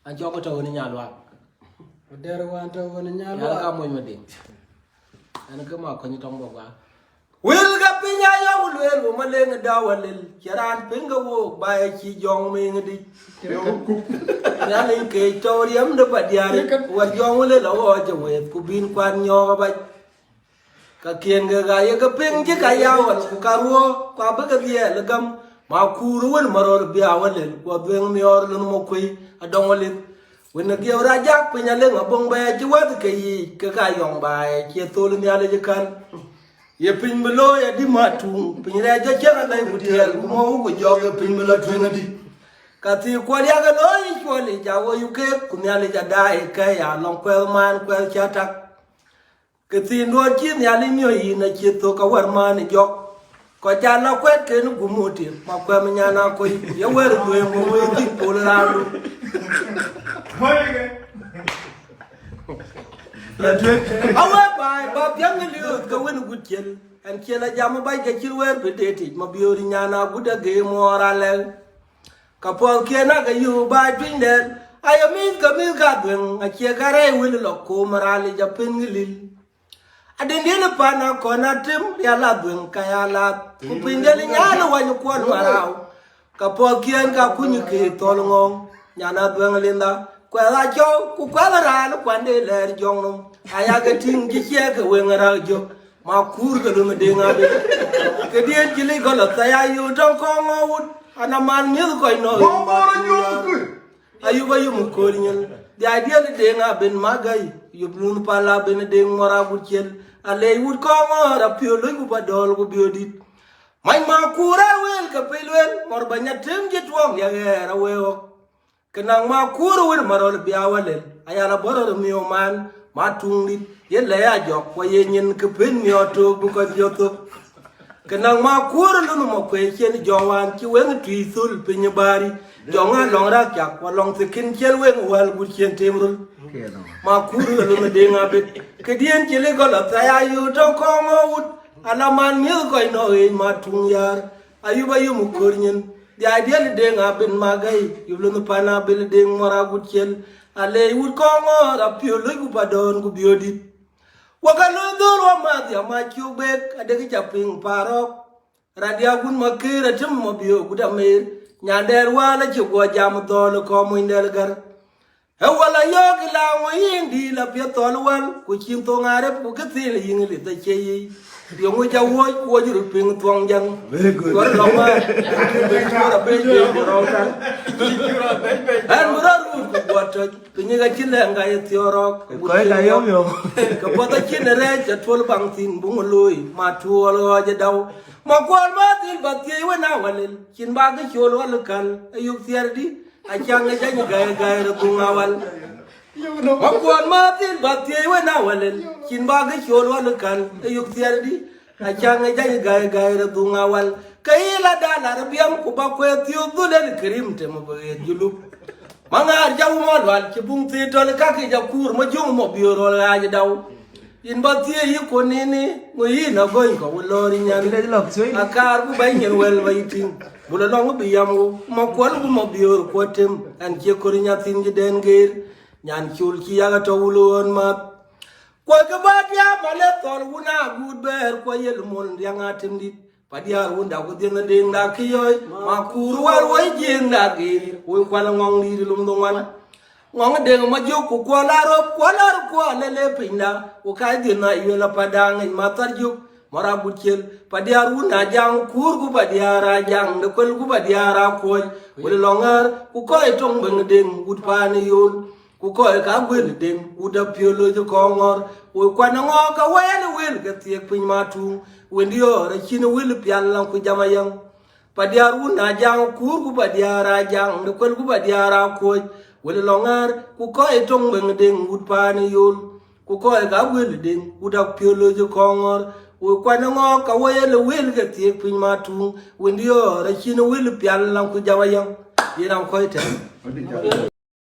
anh cho cái trâu này nhà loạn There one to one in nhà Yalo. nó mồi mà đi anh cứ mà coi như trong bọc á Will gặp nhà yêu luyện mà lên đào lên chả ran pin cái vô bài chỉ dòng mình đi nhà lên kề cho điểm được bật nhà đi và dòng lên lâu rồi cho về của pin quan nhỏ vậy cái kiên cái gai cái pin chứ cái yêu là cái ruo qua bữa cái gì là gam mà khu ruin mà rồi bị áo lên qua đường mi ở lên một quỳ ở đông lên when the girl rajak pin nhà lên ở bông bè chứ quá cái dòng bài chia tôi lên nhà lên chứ ye pin below ya di matu pin ra ja chara dai butiel mo ko joge pin below twinga di kati ko ya ga no ko le ja wo yu ke kunya le ja dai ka ya long kwel man kwel chatak kati ndo chi ya le myo yi na chi to ka war man jo ko ja na kwet ke nu gumuti ma kwa nya na ko ye wer do mo wo ti pol ra lu awa bai ba piang ni ka wen gut chen an chela jam bai ke chilwer bedeti ma biori nyana guda ge mora le ka pol ke na ga yu ba twin den ayo min ka dwen a che gare wil lo ko marali ja pin lil aden dele pa na ko na tim ya la dwen ka ya la ku pin den nyana wa ni ko marao ka pol ke ka kunyi ke tol ngong nyana dwen linda kwa la cho ku kwa ra no kwande le jong no aya ga ting ji che ga wen ra jo ma kur ga dum de nga be ke dien ji le go la ta ya yu dong ko ngo ana man mi ko no ayu ba yu mu ko nyen ya dia de nga ben magai yu blun pa la ben de ngora bu chen ale wut ko ngo ra pio lu ku ba dol ku bio dit mai ma kura wel ka pelwen mor ba nya tem je tuom ya ra we kenang ma kuru wir marol biawalen ayala boror mi oman matungi yella ya jok wa yenyen ke pen mi oto bu ko joto kenang ma kuru lu mo ko chen jowan ki wen tui sul pin bari jonga long ra jak wa long sekin chel wen wal bu chen temrul ma kuru lu me de nga bet ke dien chele ko la ta ya yu to ko mo ut ala man mi ko no e matung yar ayuba yu mu kornyen ya dia le de nga ben magai yublu no pana bel de mora gutchel ale wut ko ngora pio le gu badon gu biodi wakalo dor wa ma dia ma chubek ade ki chaping parok radia gun makira tim mo bio gudamer nyander wala chi go jam dol ko mo indel gar he wala yo ki la mo yindi la pio tol wal ku chim to ngare ku ke ti le yin le ta cheyi yo mo ja wo juru ping tuang jang very good ko lo ma be be ro ta an mura ru ko wato pinyi ga chin le nga ye tioro ko ga yo yo ko pota chin re ja tol bang tin bu mo loy ma tuol ho ja daw ma kwal ma til ba ti we na walel chin ba ga chol wal kan ayu tierdi a chang ga ni ga ro bunga wal ma kwal ma til ba ti we na walel chin ba ga chol wal kan ayu tierdi a chang ga ro bunga wal kayila dala rabiam ku ba ko tiyo dulen krim te mo be julub manga jaw mo wal ci bung ti tol ka ki ja kur mo jung mo bioro la ja daw in ba ti yi ko ni mo yi na go ko lori nyam le lok suy akar bu bay nyen wel bay tin bu la no bi yam mo ko bu mo bioro ko tem an ci ko nya tin ji den geer nyan chul ci ya ga to wulon ma ko ga ba ya ma le tol wuna gud ber ko yel mon ya ngatim dit padia wunda ko dina de nda kiyoy ma kuru war way jeng da gi wo ko la ngong li lum do wan ngong de ma joku ko la ro ko le pinda o ka dina yela padang ma tarju mara butchel padia wunda jang kur ku padia ra jang de ko ku padia ra ko wo longar ku ko e tong ben de gud pan yol ku ko e ka gwel de uda piolo jo ko ngor wo ko na ngo ka wel ga tie pin ma tu wendio ra chino wil pialan ku jamayang padiaru na jang kur ku padiara jang de ko ku padiara ko wel longar ku ko e tong ben de ngud pan yol ku ko e ga wel de uda piolo jo ko ngor wo ko na ngo ka wel ga tie pin ma tu wendio ra chino wil pialan ku jamayang yiram ko ite